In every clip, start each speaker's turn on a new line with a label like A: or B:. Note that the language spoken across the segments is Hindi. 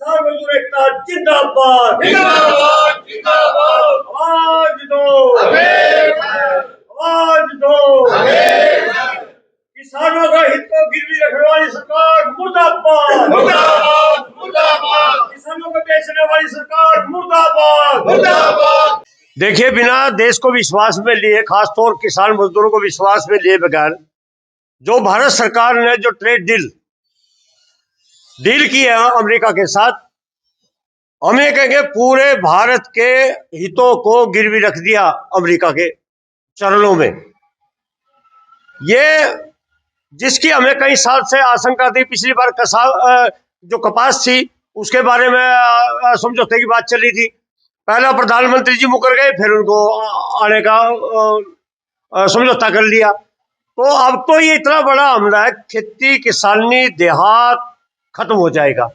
A: किसान मजदूर एकता जिंदाबाद
B: जिंदाबाद जिंदाबाद
A: आवाज दो
B: हमें
A: आवाज दो।
B: हमें
A: किसानों का हित को गिरवी रखने वाली सरकार मुर्दाबाद
B: मुर्दाबाद मुर्दाबाद
A: किसानों को बेचने वाली सरकार मुर्दाबाद
B: मुर्दाबाद।
A: देखिए, बिना देश को विश्वास में लिए, खासतौर किसान मजदूरों को विश्वास में लिए बगैर जो भारत सरकार ने जो ट्रेड डील की है अमेरिका के साथ, हम ये कहेंगे पूरे भारत के हितों को गिरवी रख दिया अमेरिका के चरणों में। ये जिसकी हमें कई साल से आशंका थी। पिछली बार जो कपास थी उसके बारे में समझौते की बात चली थी। पहला प्रधानमंत्री जी मुकर गए, फिर उनको आने का समझौता कर लिया। तो अब तो ये इतना बड़ा हमला है, खेती किसानी देहात खत्म हो जाएगा।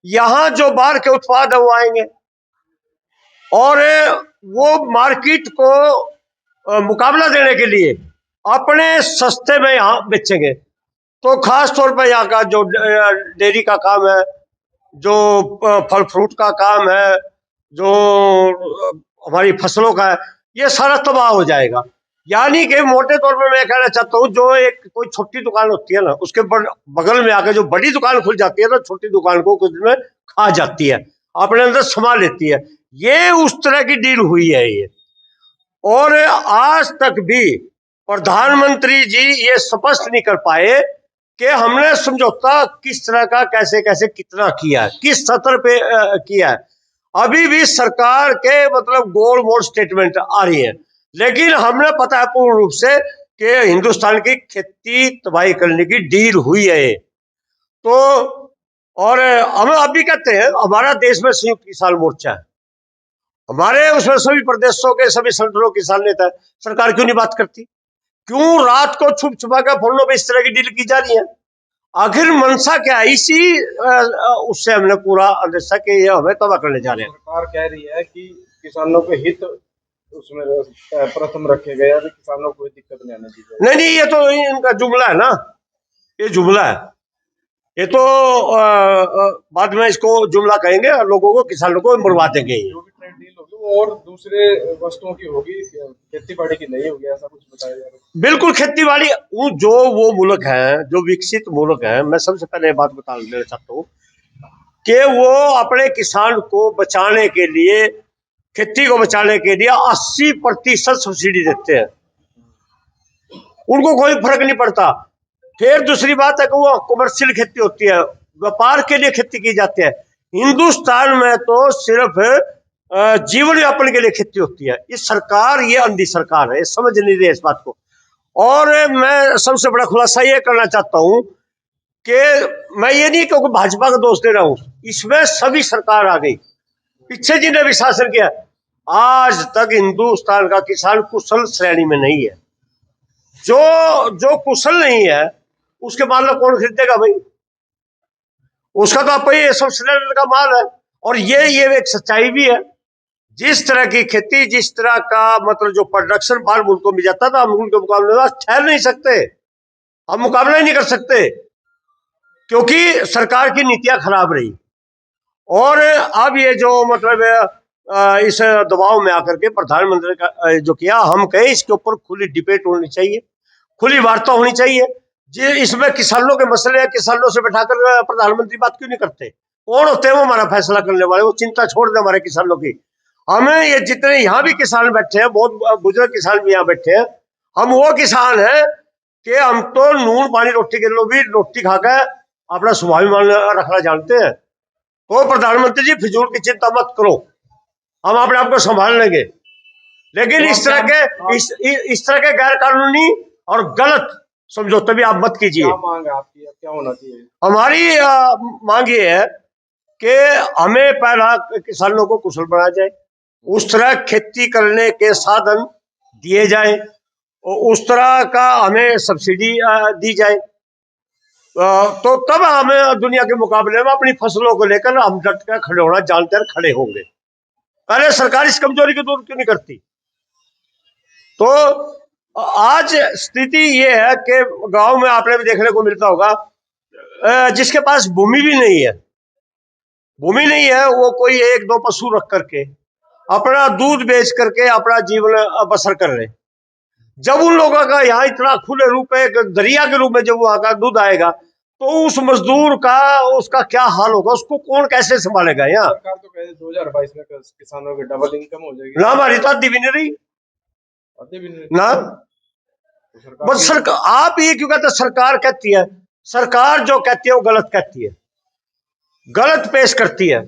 A: यहाँ जो बाहर के उत्पाद है वो आएंगे और वो मार्केट को मुकाबला देने के लिए अपने सस्ते में यहाँ बेचेंगे। तो खास तौर पर यहाँ का जो डेयरी का काम है, जो फल फ्रूट का काम है, जो हमारी फसलों का है, ये सारा तबाह हो जाएगा। यानी कि मोटे तौर पर मैं कहना चाहता हूँ, जो एक कोई छोटी दुकान होती है ना, उसके बगल में आकर जो बड़ी दुकान खुल जाती है ना, छोटी दुकान को कुछ में खा जाती है, अपने अंदर समा लेती है। ये उस तरह की डील हुई है ये। और आज तक भी प्रधानमंत्री जी ये स्पष्ट नहीं कर पाए कि हमने समझौता किस तरह का, कैसे कैसे, कितना किया है, किस स्तर पे किया है। अभी भी सरकार के मतलब गोल मोल स्टेटमेंट आ रही है, लेकिन हमें पता है पूर्ण रूप से कि हिंदुस्तान की खेती तबाही करने की डील हुई है। तो और हम अभी कहते हैं हमारा देश में संयुक्त किसान मोर्चा है, हमारे उसमें सभी प्रदेशों के सभी संगठनों के किसान नेता है। सरकार क्यों नहीं बात करती? क्यों रात को छुप छुपा कर फोनों पे इस तरह की डील की जा रही है? आखिर मनसा क्या है? इसी उससे हमने पूरा अंदेशा कि ये हमें तबाह करने जा रहे हैं।
C: सरकार कह रही है कि किसानों के हित उसमें प्रथम रखे गए हैं, किसानों को कोई दिक्कत नहीं आने दी जाए।
A: नहीं, ये तो इनका जुमला है ना, ये जुमला है। ये तो बाद में इसको जुमला कहेंगे, लोगों को, किसानों को मरवा देंगे।
C: जो भी ट्रेड डील होगी वो और दूसरे वस्तुओं की होगी, खेती बाड़ी की नहीं होगी, ऐसा कुछ बताया जा रहा है।
A: बिल्कुल, खेती बाड़ी जो वो मुल्क है, जो विकसित मुल्क है, मैं सबसे पहले बात बता देना चाहता हूँ कि वो अपने किसान को बचाने के लिए, खेती को बचाने के लिए 80% सब्सिडी देते हैं, उनको कोई फर्क नहीं पड़ता। फिर दूसरी बात है कि वो कमर्शियल खेती होती है, व्यापार के लिए खेती की जाती है। हिंदुस्तान में तो सिर्फ जीवन यापन के लिए खेती होती है। ये सरकार, ये अंधी सरकार है, समझ नहीं रही इस बात को। और मैं सबसे बड़ा खुलासा ये करना चाहता हूं कि मैं ये नहीं क्योंकि भाजपा का दोष दे रहा हूं, इसमें सभी सरकार आ गई, पीछे जिन्हें भी शासन किया, आज तक हिंदुस्तान का किसान कुशल श्रेणी में नहीं है। जो कुशल नहीं है उसके माल कौन खरीदेगा भाई? उसका तो आप ये सब सिलेंडर का माल है। और ये एक सच्चाई भी है, जिस तरह की खेती, जिस तरह का मतलब जो प्रोडक्शन बाहर मुल्कों में जाता था, हम उनके मुकाबले में ठहर नहीं सकते, हम मुकाबला ही नहीं कर सकते, क्योंकि सरकार की नीतियां खराब रही। और अब ये जो मतलब इस दबाव में आकर के प्रधानमंत्री का जो किया, हम कहें इसके ऊपर खुली डिबेट होनी चाहिए, खुली वार्ता होनी चाहिए। जी, इसमें किसानों के मसले हैं, किसानों से बैठाकर प्रधानमंत्री बात क्यों नहीं करते? कौन होते हैं वो हमारा फैसला करने वाले? वो चिंता छोड़ दे हमारे किसानों की। हमें ये जितने यहाँ भी किसान बैठे हैं, बहुत बुजुर्ग किसान भी यहाँ बैठे हैं, हम वो किसान हैं कि हम तो नून पानी रोटी के लोग भी रोटी खाकर अपना स्वाभिमान रखना जानते हैं। तो प्रधानमंत्री जी फिजूल की चिंता मत करो, हम अपने आप को संभाल लेंगे। लेकिन इस तरह के गैर कानूनी और गलत समझौते भी आप मत कीजिए।
C: क्या मांग है आपकी, क्या होना चाहिए?
A: हमारी मांग ये है कि हमें पहला किसानों को कुशल बनाया जाए, उस तरह खेती करने के साधन दिए जाए, और उस तरह का हमें सब्सिडी दी जाए। तो तब हमें दुनिया के मुकाबले में अपनी फसलों को लेकर हम डट कर खड़े होना जानते खड़े होंगे। पहले सरकार इस कमजोरी को दूर क्यों नहीं करती? तो आज स्थिति ये है कि गांव में आपने भी देखने को मिलता होगा, जिसके पास भूमि भी नहीं है, भूमि नहीं है, वो कोई एक दो पशु रख करके अपना दूध बेच करके अपना जीवन बसर कर रहे। जब उन लोगों का यहाँ इतना खुले रूप में एक दरिया के रूप में जब वहां का दूध आएगा तो उस मजदूर का उसका क्या हाल होगा, उसको कौन कैसे संभालेगा। यहाँ
C: सरकार तो कह रही 2022 में किसानों की डबल इनकम हो जाएगी।
A: ना हमारी तो आधी भी नहीं रही
C: आते भी नहीं
A: ना।
C: तो सरकार
A: बस सरकार, आप ये क्यों कहते, सरकार कहती है, सरकार जो कहती है वो गलत कहती है, गलत पेश करती है।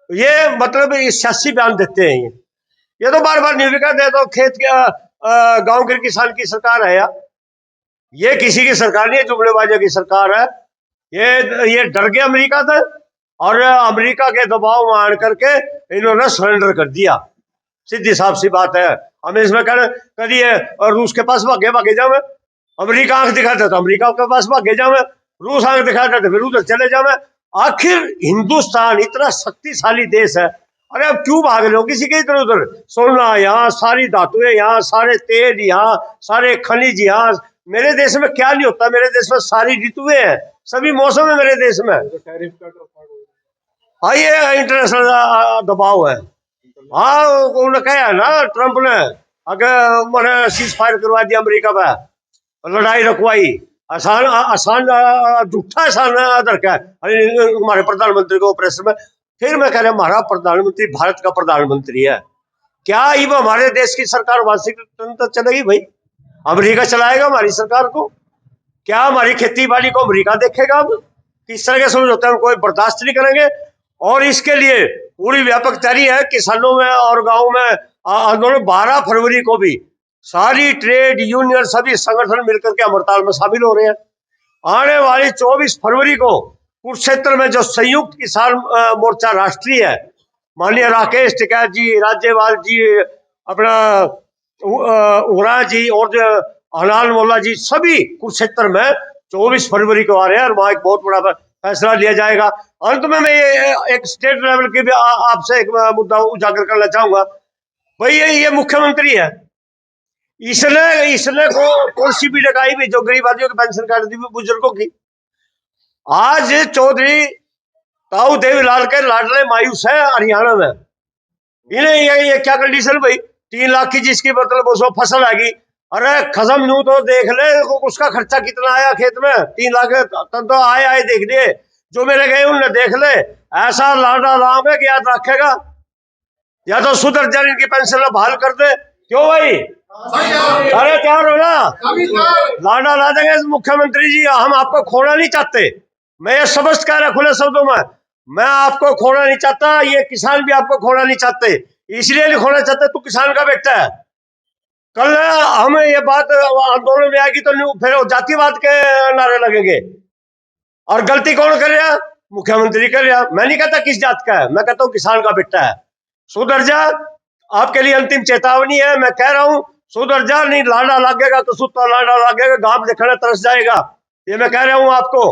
A: ये मतलब सियासी बयान देते हैं। ये तो बार बार न्यूज कहते हैं तो खेत के गांव के किसान की सरकार है यार, ये किसी की सरकार नहीं है, जुमलेबाजों की सरकार है। ये डर गए अमेरिका से और अमेरिका के दबाव में आन करके इन्होंने सरेंडर कर दिया। सीधी साफ सी बात है। हम इसमें करिए और रूस के पास भागे जावे, अमेरिका आंख दिखाते तो अमेरिका के पास भागे जावे, रूस आंख दिखाते तो फिर उधर चले जावे। आखिर हिंदुस्तान इतना शक्तिशाली देश है, अरे अब क्यों भाग रहे हो किसी के इधर उधर। सोना यहाँ, सारी धातुएं यहाँ, सारे तेल यहाँ, सारे खनिज यहाँ। मेरे देश में क्या नहीं होता, मेरे देश में सारी ऋतुएं हैं, सभी मौसम है मेरे देश में।
C: तो टैरिफ कट होता है।
A: हाँ ये इंटरनेशनल दबाव है। हाँ उन्होंने कहा है ना ट्रंप ने, अगर मैंने सीज फायर करवा दिया अमेरिका पे, लड़ाई रखवाई, आसान आसान झूठा आसान अदर का हमारे प्रधानमंत्री को ऑपरेशन में। फिर मैं कह रहा हमारा प्रधानमंत्री भारत का प्रधानमंत्री है, क्या ये हमारे देश की सरकार वाशिंगटन तक चलेगी भाई? अमेरिका चलाएगा हमारी सरकार को? क्या हमारी खेती बाड़ी को अमेरिका देखेगा? अब किस तरह के समझौते हम कोई बर्दाश्त नहीं करेंगे। और इसके लिए पूरी व्यापक तैयारी है किसानों में और गाँव में आंदोलन। 12 फरवरी को भी सारी ट्रेड यूनियन सभी संगठन मिलकर के हड़ताल में शामिल हो रहे हैं। आने वाली 24 फरवरी को कुरुक्षेत्र में जो संयुक्त किसान मोर्चा राष्ट्रीय है, माननीय राकेश टिकैत जी, राज्यपाल जी, अपना उरा जी और जो हलाल मोल्ला जी, सभी कुरुक्षेत्र में 24 फरवरी को आ रहे हैं और वहां एक बहुत बड़ा फैसला लिया जाएगा। अंत में मैं ये एक स्टेट लेवल की भी आपसे एक मुद्दा उजागर करना चाहूंगा। भाई ये मुख्यमंत्री है, इसने कौन सी भी लगाई भी जो गरीब आदमियों की पेंशन काट दी बुजुर्गों की। आज चौधरी ताऊ देवीलाल के लाडले मायूस है हरियाणा में। इन्हें ये क्या कंडीशन भाई, 3 लाख की जिसकी मतलब उसमें फसल आएगी। अरे खसम यूं तो देख ले उसका खर्चा कितना आया खेत में, 3 लाख तब तो आए देख लिए। जो मेरे गए उनने देख ले, ऐसा लाडा लाम है कि याद रखेगा। या तो सुधर जाए, इनकी पेंशन बहाल कर दे। क्यों भाई? अरे तैयार हो ना? लाडा ला देंगे मुख्यमंत्री जी, हम आपको खोना नहीं चाहते। मैं ये स्पष्ट कह रहा खुले शब्दों में, मैं आपको खोना नहीं चाहता, ये किसान भी आपको खोना नहीं चाहते। इसलिए नहीं खोना चाहते, तू किसान का बेटा है। कल हम ये बात आंदोलन में आएगी तो फिर जातिवाद के नारे लगेंगे। और गलती कौन कर रहा? मुख्यमंत्री कर रहा। मैं नहीं कहता किस जात का है, मैं कहता हूँ किसान का बेटा है। सुधर जा, आपके लिए अंतिम चेतावनी है। मैं कह रहा हूँ सुधर जा, नहीं लाडा लगेगा तो सुता लाडा लगेगा, गांव देखना तरस जाएगा। ये मैं कह रहा हूँ आपको।